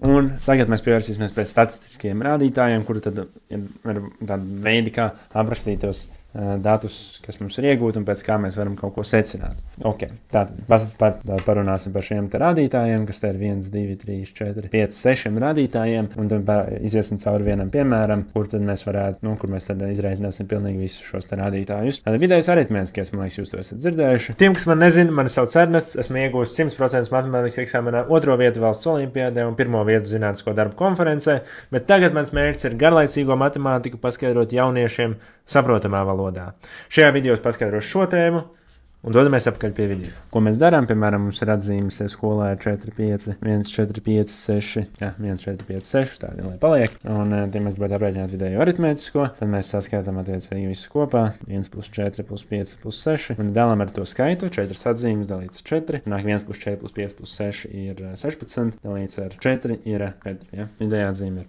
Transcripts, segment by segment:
Un tagad mēs pievērsīsimies pēc statistiskiem rādītājiem, kuri tad ir tādi veidi, kā aprakstīt tos datus, kas mums ir iegūti un pēc kā mēs varam kaut ko secināt. Ok, tātad parunāsim par šiem te rādītājiem, kas te ir 1, 2, 3, 4, 5, 6 rādītājiem, un tad iziesim cauri vienam piemēram, kur tad mēs varētu, kur mēs tad izreikināsim pilnīgi visus šos te rādītājus. Tātad vidējais aritmētiskais, man liekas, jūs to esat dzirdējuši. Tiem, kas man nezina, mani sauc Ernests, esmu iegūs 100% matemātikas eksāmenā 2. vietu valsts olimpiādē un 1. vietu zinātnisko darbu konferencē, bet tagad mans mērķis ir garlaicīgo matemātiku paskaidrot jauniešiem saprotamā valodā. Šajā video es paskaidrošu šo tēmu un dodamies apakaļ pie video. Ko mēs darām? Piemēram, mums ir atzīmes skolā 4, 5, 1, 4, 5, 6, 1, 4, 5, 6, tā lai paliek. Un, ja mēs gribētu aprēķināt vidējo aritmētisko, tad mēs saskaitām attiecīgi visu kopā. 1 plus 4 plus 5 plus 6. Un dalām ar to skaitu. 4 atzīmes dalīts 4. Nāk 1 plus 4 plus 5 plus 6 ir 16. Dalīts ar 4 ir 4. Ja? Vidējā atzīme ir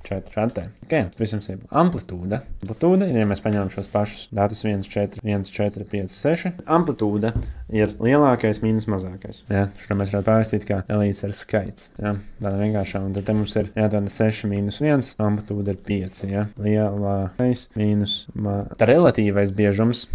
4 šādi. Ok, visam sīk. Amplitūda. Amplitūda ir, ja mēs paņemam šos pašus datus 1, 4, 1, 4, 5, 6. Amplitūda ir lielākais mīnus mazākais. Ja? Šo mēs varētu pārvestīt kā dalīts ar skaits. Ja? Tāda vienkāršā. Un tad te mums ir tāda 6 mīnus 1. Amplitūda ir 5. Ja? Lielākais mīnus tā relatīvais biežums.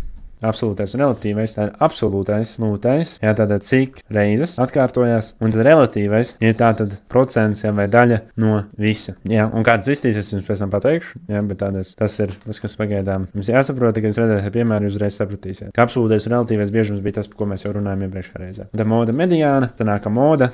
Absolūtais un relatīvais, tā ir absolūtais, lūtais, jā, tātad cik reizes atkārtojās, un tad relatīvais ir tātad procents, jā, vai daļa no visa. Jā, un kāds iztīs, es jums pēc tam pateikšu, jā, bet tādas, tas ir tas, kas pagaidām jums jāsaprot, kad jūs redzēsiet piemēru, jūs uzreiz sapratīsiet. Ka absolūtais un relatīvais biežums bija tas, par ko mēs jau runājām iepriekšējā reizē. Un tā moda mediāna, tā nāka moda,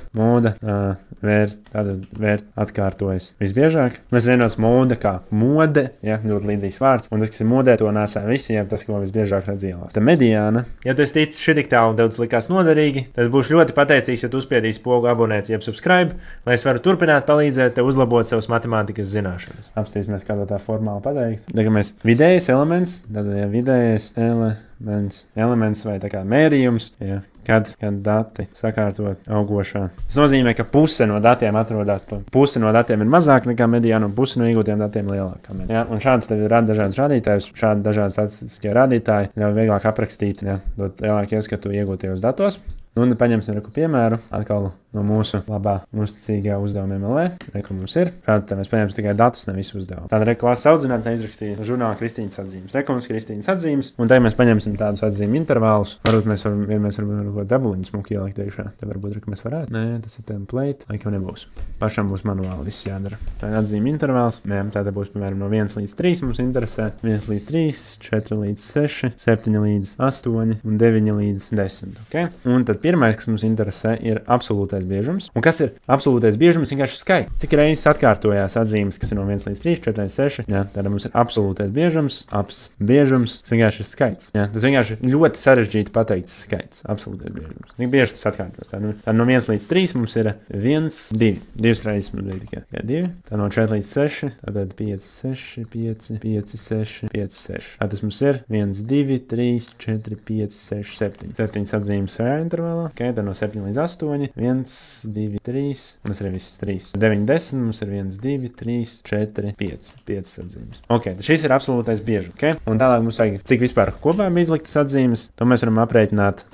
vērt atkārtojas visbiežāk. Mēs vienos moda kā mode, jā, ļoti līdzīgs vārds, un tas, kas ir modē, to nesā visi, jā, tas, ko visbiežāk redzīja. Tā mediāna. Ja tu esi ticis šitik tālu un tev tas likās noderīgi, tad būšu ļoti pateicīgs, ja tu uzspiedīsi pogu abonēt, jeb subscribe, lai es varu turpināt palīdzēt tev uzlabot savas matemātikas zināšanas. Apstīsimies, kā to tā formāli pateikt. Tagad mēs vidējais elements, tad ja vidējais elements vai tā kā mērījums, ja, kad dati sakārtot augošā. Tas nozīmē, ka puse no datiem atrodas, puse no datiem ir mazāk nekā mediāna un puse no iegūtiem datiem lielākā mediāna. Ja, un šādus tev ir dažādas rādītājus, šādi dažādi statistiskie rādītāji ļauj vieglāk aprakstīt, ja, dot lielāku ieskatu iegūtajos datos. Nu, un paņemsim reku piemēru atkal no mūsu labā uzticīgā uzdevuma MLE. Reku mums ir. Šādi mēs paņemsim tikai datus, nevis uzdevumu. Tāda reku klāsts audzinātne izrakstīja žurnāla Kristīnas atzīmes. Reku mums Kristīnas atzīmes, un tagad mēs paņemsim tādus atzīmu intervālus. Varbūt mēs varam dabuliņu smuki ielikt iekšā. Te varbūt, ka mēs varētu. Nē, tas ir template. Laikam nebūs. Pašam būs manuāli viss jādara. Tā ir atzīme intervāls. Jā, tāda būs, piemēram, no 1 līdz 3 mums interesē. 1 līdz 3, 4 līdz 6, 7 līdz 8 un 9 līdz 10. Okay? Un tad pirmais, kas mums interesē, ir absolūtais biežums. Un kas ir absolūtais biežums? Vienkārši skaits. Cik reizes atkārtojās atzīmes, kas ir no 1 līdz 3, 4, 6. Jā, tad mums ir absolūtais biežums, biežums, tas vienkārši ir skaits. Jā, tas vienkārši ļoti sarežģīti pateikts skaits. Absolūtais biežums. Tik bieži tas atkārtos. Tā no 1 līdz 3 mums ir 1, 2. 2 reizes mums bija tikai 2. Tā no 4 līdz 6, tātad 5, 6, 5, 5, 6, 5, 6. Tā tas mums ir 1, 2, 3, 4, 5, 6, 7. 7 atzīmes šajā intervālā. Okay, tad no 7 līdz 8, 1, 2, 3, un tas arī viss 3. 9, 10, mums ir 1, 2, 3, 4, 5. 5 atzīmes. Ok, tad šis ir absolūtais biežums. Okay? Un tālāk mums vajag, cik vispār kopā bija izliktas atzīmes. To mēs varam aprēķināt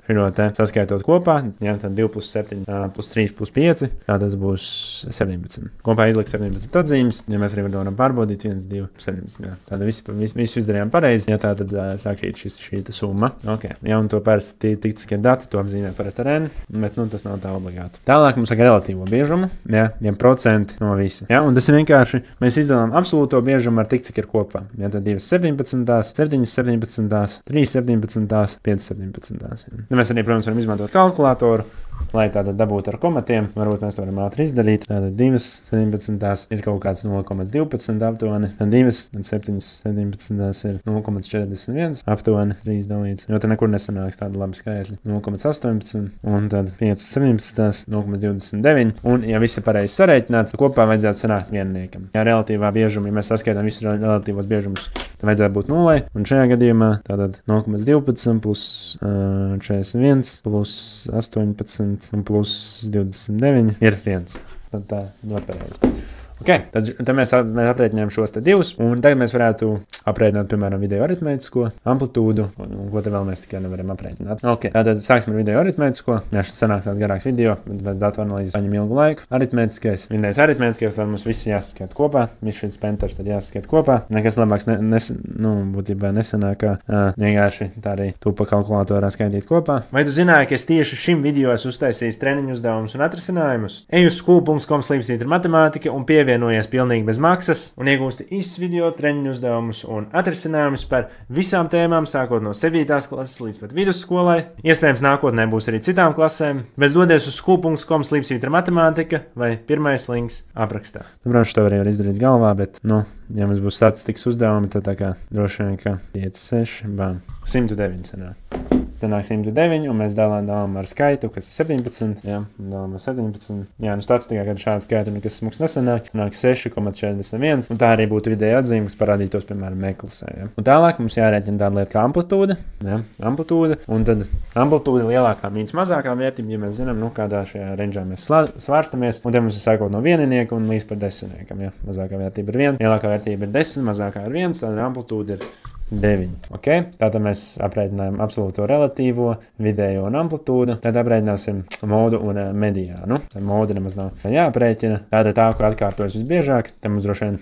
šo te saskaitot kopā. Jā, tad 2 plus 7 plus 3 plus 5. Tā tas būs 17. Kopā izlikt 17 atzīmes. Ja mēs arī varam pārbaudīt 1, 2, 17. Jā. Tāda visu izdarījām pareizi. Ja tā tad sakrīt šī summa. Ok, ja un to parasti tik cik ir dati, to apzīmē parasti ar N, bet tas nav tā obligāti. Tālāk mums vajag relatīvo biežumu, ja procenti no visa. Ja, un tas ir vienkārši, mēs izdalām absolūto biežumu ar tik, cik ir kopā. Ja, tad 2 17, 7 17, 3 17, 5 17. Ja, mēs arī, protams, varam izmantot kalkulātoru, lai tātad dabūtu ar komatiem. Varbūt mēs to varam ātri izdarīt. Tātad 2 17 ir kaut kāds 0,12 aptuveni, tad 2, tad 7 17 ir 0,41 aptuveni, 3 dalīts. Jo te nekur nesanāks tāda laba skaitļa. 0,18 un tad 5 17 0,29. Un, ja viss ir pareizi sarēķināts, kopā vajadzētu sanākt vienniekam. Ja relatīvā biežuma, ja mēs saskaitām visus relatīvos biežumus, tad vajadzētu būt 0. Un šajā gadījumā tātad 0,12 plus 41 plus 18 un plus 29 ir 1. Tad tā ļoti pareizi. Okay, tad mēs aprēķinājām šos te divus, un tagad mēs varētu aprēķināt, piemēram, video aritmētisko amplitūdu, un ko te vēl mēs tikai nevaram aprēķināt. Okay, tātad sāksim ar video aritmētisko. Jā, šis sanāks tāds garāks video, bet datu analīzes paņem ilgu laiku. Aritmētiskais, vidējais aritmētiskais, tad mums visi jāsaskait kopā, viss šis penters tad jāsaskait kopā. Nekas labāks būtībā nesanāk, kā vienkārši tā arī tu pa kalkulatorā skaitīt kopā. Vai tu zināji, ka es tieši šim video esmu uztaisījis treniņu uzdevumus un atrisinājumus? Ej uz school.com/matemātika un pievienojies pilnīgi bez maksas un iegūsti īsts video treniņu uzdevumus un atrisinājumus par visām tēmām, sākot no 7. klases līdz pat vidusskolai. Iespējams, nākotnē būs arī citām klasēm, bet dodies uz school.com/matemātika vai pirmais links aprakstā. Protams, to var izdarīt galvā, bet, ja mums būs statistikas uzdevumi, tad tā kā droši vien, ka 5, 6, 109 sanāk. Sanāk 109, un mēs dalām ar skaitu, kas ir 17. Jā, dalām ar 17. Jā, statistikā, kad šāda skaita nekas smuks nesanāk, sanāk 6,41, un tā arī būtu vidēja atzīme, kas parādītos, piemēram, meklasē. Jā. Un tālāk mums jārēķina tāda lieta kā amplitūda, amplitūda, un tad amplitūda lielākā mīnus mazākā vērtība, ja mēs zinām, kādā šajā ranžā mēs svārstamies, un te mums ir sākot no vieninieka un līdz par desmitniekam, jā. Mazākā vērtība ir 1, lielākā vērtība ir 10, mazākā ir 1, tad amplitūda ir 9. Okay? Tātad mēs aprēķinājām absolūto relatīvo, vidējo un amplitūdu. Tad aprēķināsim modu un mediānu. Tad modu nemaz nav jāaprēķina. Tātad tā, kur atkārtojas visbiežāk. Tad mums droši vien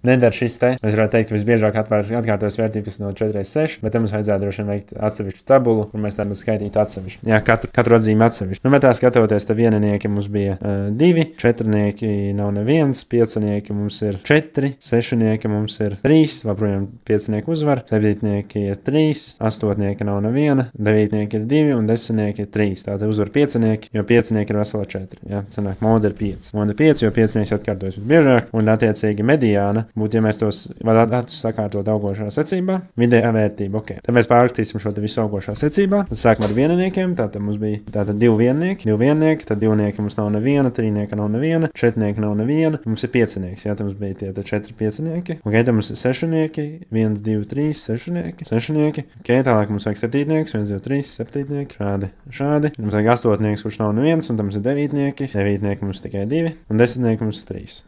nedara šis te. Mēs varētu teikt, ka visbiežāk atkārtojas vērtība, kas no 4x6, bet te mums vajadzētu droši vien veikt atsevišķu tabulu, kur mēs tādu skaitītu atsevišķi. Jā, katru atzīmi atsevišķi. Bet tā skatoties, tad vieninieki mums bija 2, četrnieki nav neviens, piecinieki mums ir 4, sešnieki mums ir 3, joprojām piecinieki uzvar, septītnieki ir 3, astotnieki nav neviena, devītnieki ir 2 un desmitnieki ir 3. Tātad uzvar piecinieki, jo piecinieki ir vesela 4. Jā, sanāk, moda ir 5. Moda ir 5, jo piecinieks atkārtojas visbiežāk, un attiecīgi mediāna būtu, ja mēs tos datus sakārtot augošā secībā, vidējā vērtība. Okay. Tad mēs pārrakstīsim šo te visu augošā secībā. Tad sākam ar vienniekiem. Tātad mums bija 2 viennieki, tad divnieki mums nav neviena, trīnieka nav neviena, četrnieka nav neviena, mums ir piecinieks. Jā, tad mums bija tie 4 piecinieki. Okay, tad mums ir sešnieki, 1, 2, 3, sešnieki. Okay, tālāk mums vajag septītnieks, 1, 2, 3, septītnieki. Šādi. Mums vajag astotnieks, kurš nav neviens, un tam mums ir devītnieki. Devītnieki mums tikai 2, un desmitnieki mums 3.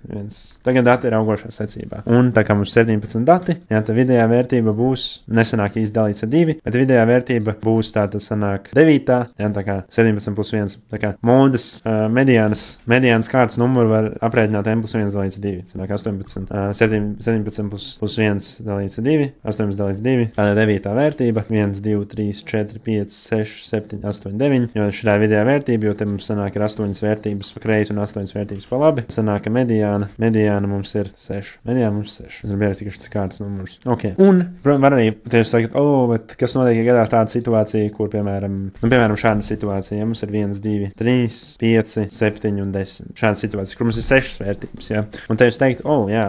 Tagad dati ir augošā secībā. Un tā kā mums ir 17 dati, jā, tad vidējā vērtība būs, nesanāk īsti dalīts ar 2, bet vidējā vērtība būs tātad sanāk 9, jā, tā kā 17 plus 1, tā kā modas mediānas kārtas numuru var aprēķināt m plus 1 dalīts 2, sanāk 18, 17 plus 1 dalīts 2, 18 dalīts 2, tāda 9 vērtība, 1, 2, 3, 4, 5, 6, 7, 8, 9, jo šī vidējā vērtība, jo te mums sanāk ir 8 vērtības pa kreisi un 8 vērtības pa labi, sanāk, ka mediāna mums ir 6. Mediāna mums ir 6. Es gribu tikai šis kārtas numurs. Okay. Un, protams, var arī tieši sakot, bet kas notiek, ja gadās tāda situācija, kur, piemēram, šāda situācija, ja mums ir 1, 2, 3, 5, 7 un 10. Šāda situācija, kur mums ir 6 vērtības, jā. Un te jūs teikt,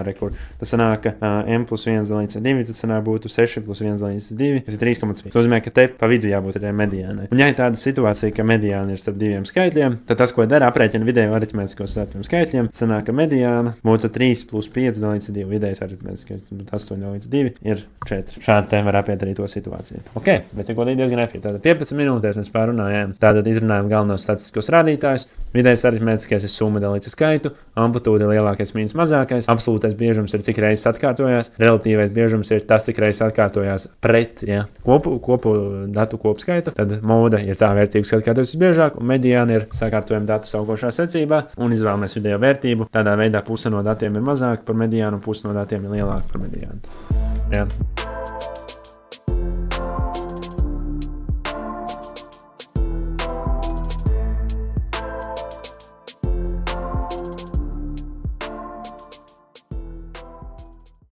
rekur, tas sanāk, ka m plus 1 dalīts ar 2, tad sanāk būtu 6 plus 1 dalīts ar 2, tas ir 3,5. Tas nozīmē, ka te pa vidu jābūt arī mediānai. Un ja ir tāda situācija, ka mediāna ir starp diviem skaitļiem, tad tas, ko dara, aprēķina vidējo aritmētisko starp tiem skaitļiem, sanāk, ka mediāna būtu 3 plus 5 dalīts ar 2, vidējais aritmētiskais, būtu 8 dalīts 2 ir 4. Šādi te var apiet arī to situāciju. Ok, bet tikko diezgan efektīvi. Tātad 15 minūtēs mēs pārunājām. Tātad izrunājām galvenos statistiskos rādītājus. Vidējais aritmētiskais ir summa dalīts ar skaitu, amplitūda ir lielākais mīnus mazākais, absolūtais biežums ir cik reizes atkārtojās, relatīvais biežums ir tas, cik reizes atkārtojās pret kopu datu kopskaitu. Tad moda ir tā vērtība, kas atkārtojas visbiežāk, un mediāna ir sakārtojuma datus augošā secībā, un izvēlamies vidējo vērtību. Tādā veidā puse no datiem ir mazāka par mediānu, puse no datiem ir lielāka par mediānu. Jā.